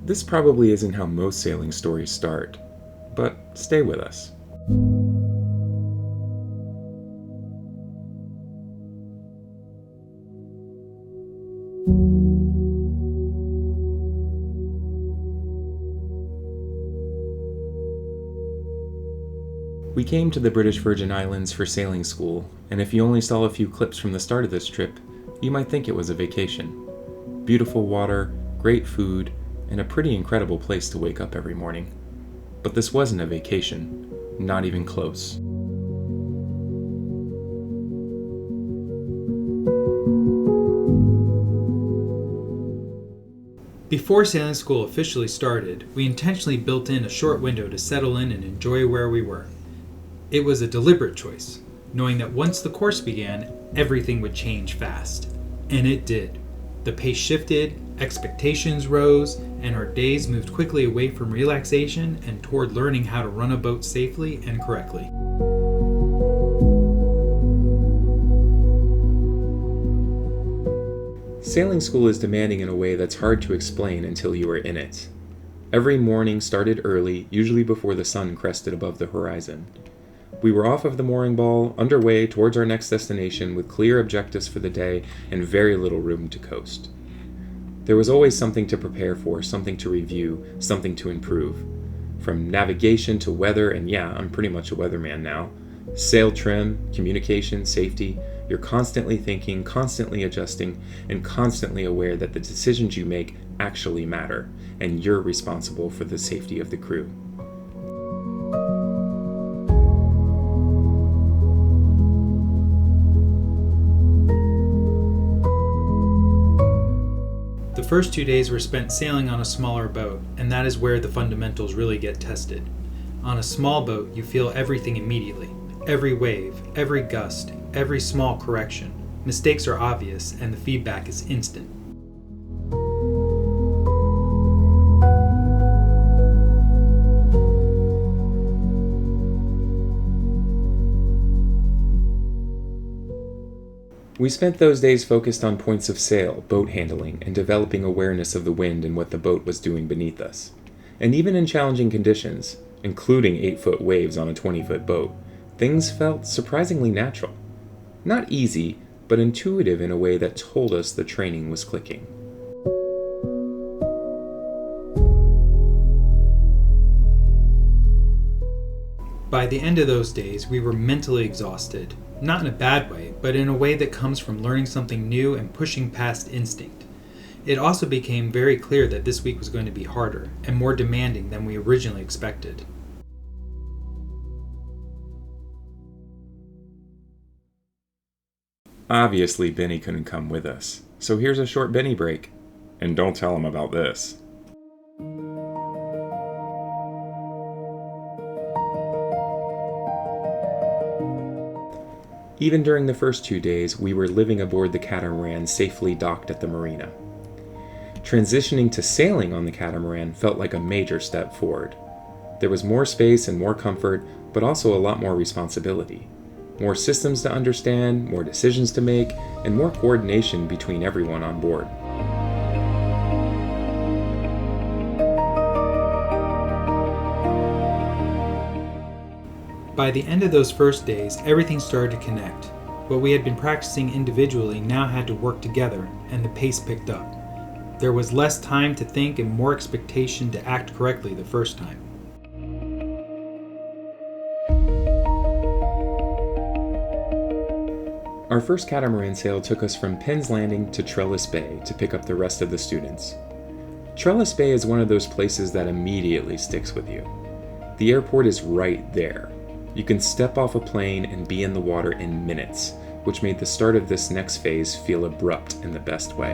This probably isn't how most sailing stories start, but stay with us. We came to the British Virgin Islands for sailing school, and if you only saw a few clips from the start of this trip, you might think it was a vacation. Beautiful water, great food, and a pretty incredible place to wake up every morning. But this wasn't a vacation, not even close. Before sailing school officially started, we intentionally built in a short window to settle in and enjoy where we were. It was a deliberate choice, knowing that once the course began, everything would change fast. And it did. The pace shifted, expectations rose, and our days moved quickly away from relaxation and toward learning how to run a boat safely and correctly. Sailing school is demanding in a way that's hard to explain until you are in it. Every morning started early, usually before the sun crested above the horizon. We were off of the mooring ball, underway towards our next destination with clear objectives for the day and very little room to coast. There was always something to prepare for, something to review, something to improve. From navigation to weather, and yeah, I'm pretty much a weatherman now, sail trim, communication, safety, you're constantly thinking, constantly adjusting, and constantly aware that the decisions you make actually matter, and you're responsible for the safety of the crew. The first 2 days were spent sailing on a smaller boat, and that is where the fundamentals really get tested. On a small boat, you feel everything immediately. Every wave, every gust, every small correction. Mistakes are obvious, and the feedback is instant. We spent those days focused on points of sail, boat handling, and developing awareness of the wind and what the boat was doing beneath us. And even in challenging conditions, including 8-foot waves on a 20-foot boat, things felt surprisingly natural. Not easy, but intuitive in a way that told us the training was clicking. By the end of those days, we were mentally exhausted. Not in a bad way, but in a way that comes from learning something new and pushing past instinct. It also became very clear that this week was going to be harder and more demanding than we originally expected. Obviously, Benny couldn't come with us, so here's a short Benny break. And don't tell him about this. Even during the first 2 days, we were living aboard the catamaran safely docked at the marina. Transitioning to sailing on the catamaran felt like a major step forward. There was more space and more comfort, but also a lot more responsibility. More systems to understand, more decisions to make, and more coordination between everyone on board. By the end of those first days, everything started to connect. What we had been practicing individually now had to work together, and the pace picked up. There was less time to think and more expectation to act correctly the first time. Our first catamaran sail took us from Penn's Landing to Trellis Bay to pick up the rest of the students. Trellis Bay is one of those places that immediately sticks with you. The airport is right there. You can step off a plane and be in the water in minutes, which made the start of this next phase feel abrupt in the best way.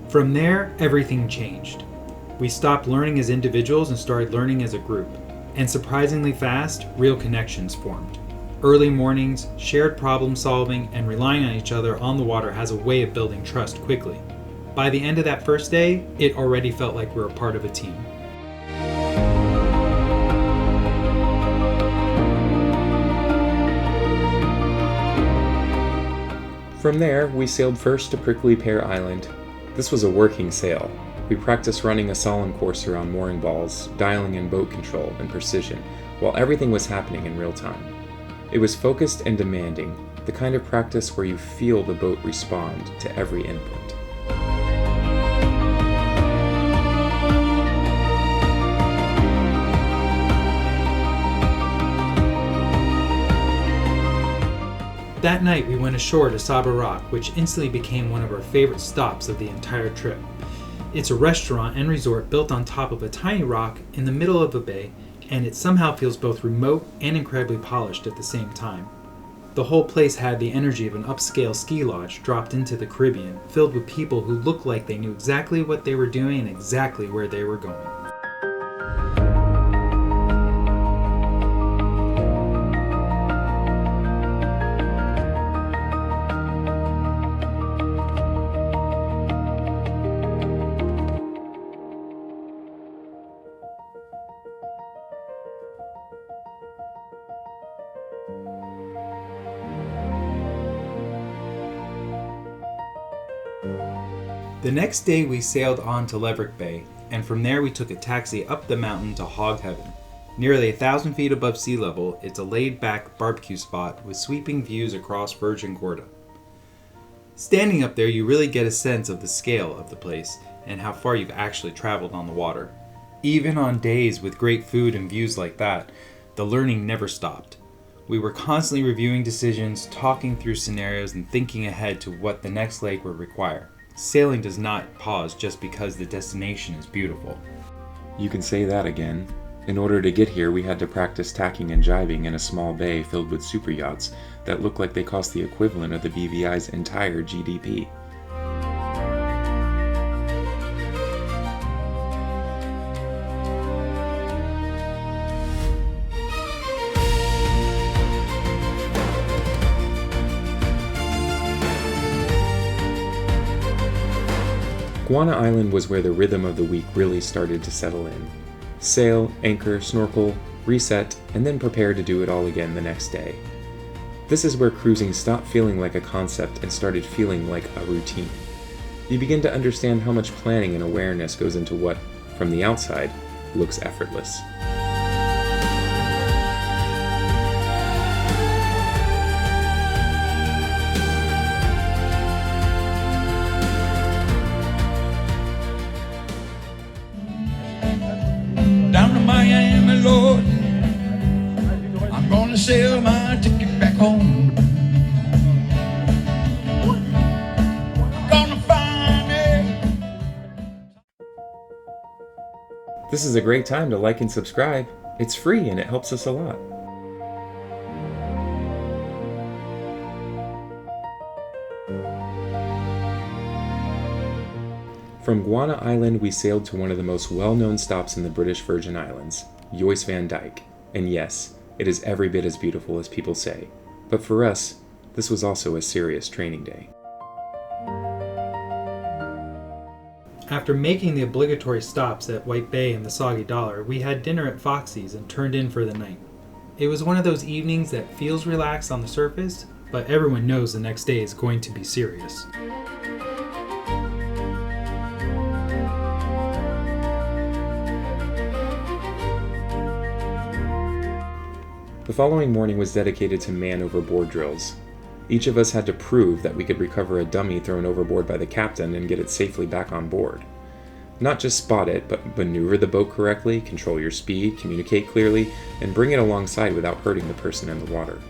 From there, everything changed. We stopped learning as individuals and started learning as a group. And surprisingly fast, real connections formed. Early mornings, shared problem solving, and relying on each other on the water has a way of building trust quickly. By the end of that first day, it already felt like we were part of a team. From there, we sailed first to Prickly Pear Island. This was a working sail. We practiced running a slalom course around mooring balls, dialing in boat control and precision, while everything was happening in real time. It was focused and demanding, the kind of practice where you feel the boat respond to every input. That night we went ashore to Saba Rock, which instantly became one of our favorite stops of the entire trip. It's a restaurant and resort built on top of a tiny rock in the middle of a bay, and it somehow feels both remote and incredibly polished at the same time. The whole place had the energy of an upscale ski lodge dropped into the Caribbean, filled with people who looked like they knew exactly what they were doing and exactly where they were going. The next day we sailed on to Leverrick Bay, and from there we took a taxi up the mountain to Hog Heaven. Nearly 1,000 feet above sea level, it's a laid-back barbecue spot with sweeping views across virgin Gorda. Standing up there, you really get a sense of the scale of the place and how far you've actually traveled on the water. Even on days with great food and views like that, the learning never stopped. We were constantly reviewing decisions, talking through scenarios, and thinking ahead to what the next leg would require. Sailing does not pause just because the destination is beautiful. You can say that again. In order to get here, we had to practice tacking and jibing in a small bay filled with super yachts that looked like they cost the equivalent of the BVI's entire GDP. Guana Island was where the rhythm of the week really started to settle in. Sail, anchor, snorkel, reset, and then prepare to do it all again the next day. This is where cruising stopped feeling like a concept and started feeling like a routine. You begin to understand how much planning and awareness goes into what, from the outside, looks effortless. Lord, I'm gonna sell my ticket back home. Gonna find it. This is a great time to like and subscribe. It's free and it helps us a lot. From Guana Island, we sailed to one of the most well-known stops in the British Virgin Islands, Joyce Van Dyke, and yes, it is every bit as beautiful as people say. But for us, this was also a serious training day. After making the obligatory stops at White Bay and the Soggy Dollar, we had dinner at Foxy's and turned in for the night. It was one of those evenings that feels relaxed on the surface, but everyone knows the next day is going to be serious. The following morning was dedicated to man overboard drills. Each of us had to prove that we could recover a dummy thrown overboard by the captain and get it safely back on board. Not just spot it, but maneuver the boat correctly, control your speed, communicate clearly, and bring it alongside without hurting the person in the water.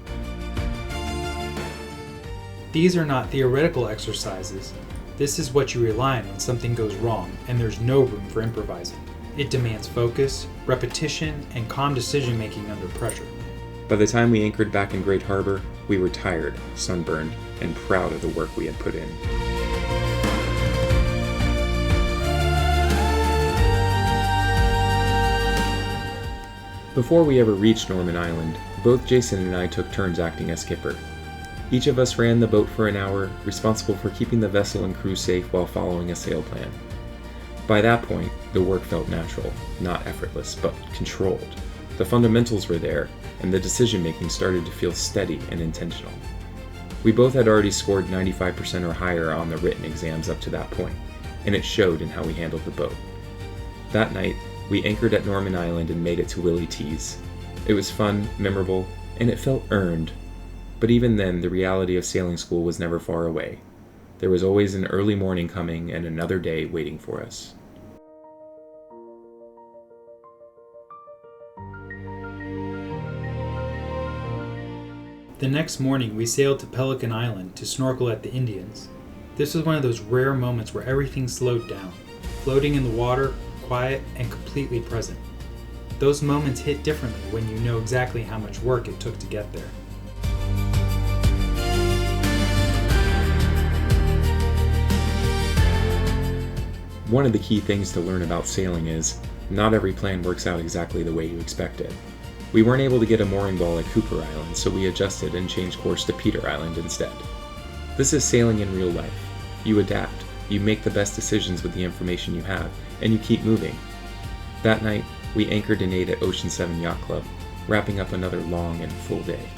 These are not theoretical exercises. This is what you rely on when something goes wrong, and there's no room for improvising. It demands focus, repetition, and calm decision-making under pressure. By the time we anchored back in Great Harbor, we were tired, sunburned, and proud of the work we had put in. Before we ever reached Norman Island, both Jason and I took turns acting as skipper. Each of us ran the boat for an hour, responsible for keeping the vessel and crew safe while following a sail plan. By that point, the work felt natural, not effortless, but controlled. The fundamentals were there, and the decision-making started to feel steady and intentional. We both had already scored 95% or higher on the written exams up to that point, and it showed in how we handled the boat. That night, we anchored at Norman Island and made it to Willie T's. It was fun, memorable, and it felt earned. But even then, the reality of sailing school was never far away. There was always an early morning coming and another day waiting for us. The next morning, we sailed to Pelican Island to snorkel at the Indians. This was one of those rare moments where everything slowed down, floating in the water, quiet, and completely present. Those moments hit differently when you know exactly how much work it took to get there. One of the key things to learn about sailing is, not every plan works out exactly the way you expect it. We weren't able to get a mooring ball at Cooper Island, so we adjusted and changed course to Peter Island instead. This is sailing in real life. You adapt, you make the best decisions with the information you have, and you keep moving. That night, we anchored and ate at Ocean 7 Yacht Club, wrapping up another long and full day.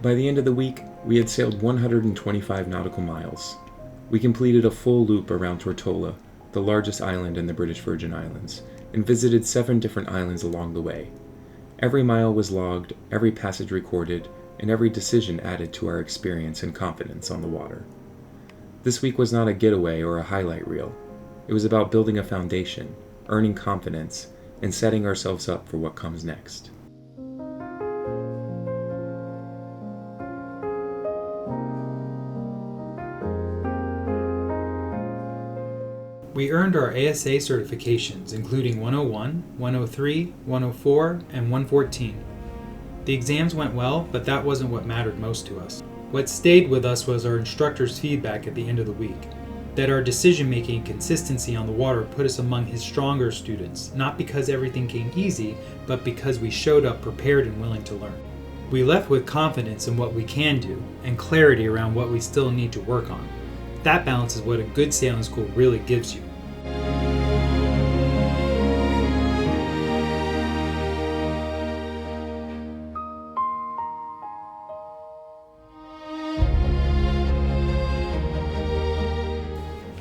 By the end of the week, we had sailed 125 nautical miles. We completed a full loop around Tortola, the largest island in the British Virgin Islands, and visited 7 different islands along the way. Every mile was logged, every passage recorded, and every decision added to our experience and confidence on the water. This week was not a getaway or a highlight reel. It was about building a foundation, earning confidence, and setting ourselves up for what comes next. We earned our ASA certifications, including 101, 103, 104, and 114. The exams went well, but that wasn't what mattered most to us. What stayed with us was our instructor's feedback at the end of the week, that our decision-making and consistency on the water put us among his stronger students, not because everything came easy, but because we showed up prepared and willing to learn. We left with confidence in what we can do, and clarity around what we still need to work on. That balance is what a good sailing school really gives you.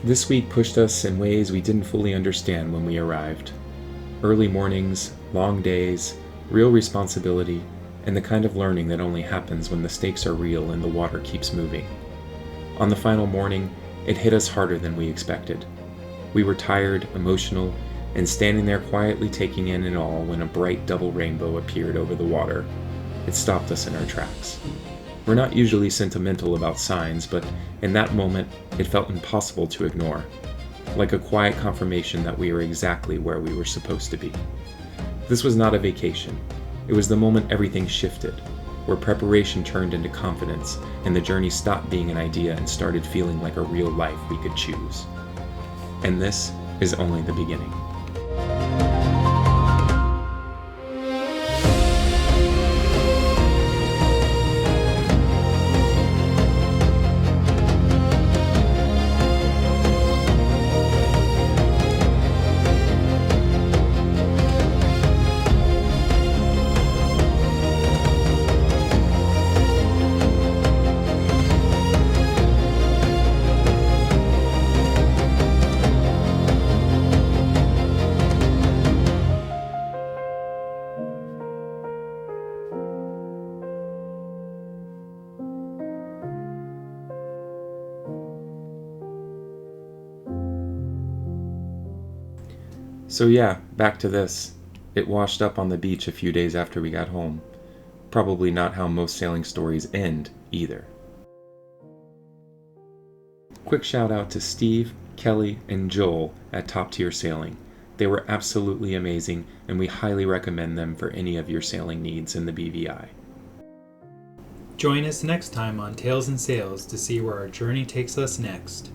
This week pushed us in ways we didn't fully understand when we arrived. Early mornings, long days, real responsibility, and the kind of learning that only happens when the stakes are real and the water keeps moving. On the final morning, it hit us harder than we expected. We were tired, emotional, and standing there quietly taking in it all when a bright double rainbow appeared over the water. It stopped us in our tracks. We're not usually sentimental about signs, but in that moment, it felt impossible to ignore, like a quiet confirmation that we were exactly where we were supposed to be. This was not a vacation. It was the moment everything shifted, where preparation turned into confidence, and the journey stopped being an idea and started feeling like a real life we could choose. And this is only the beginning. So yeah, back to this. It washed up on the beach a few days after we got home. Probably not how most sailing stories end, either. Quick shout out to Steve, Kelly, and Joel at Top Tier Sailing. They were absolutely amazing, and we highly recommend them for any of your sailing needs in the BVI. Join us next time on Tales and Sails to see where our journey takes us next.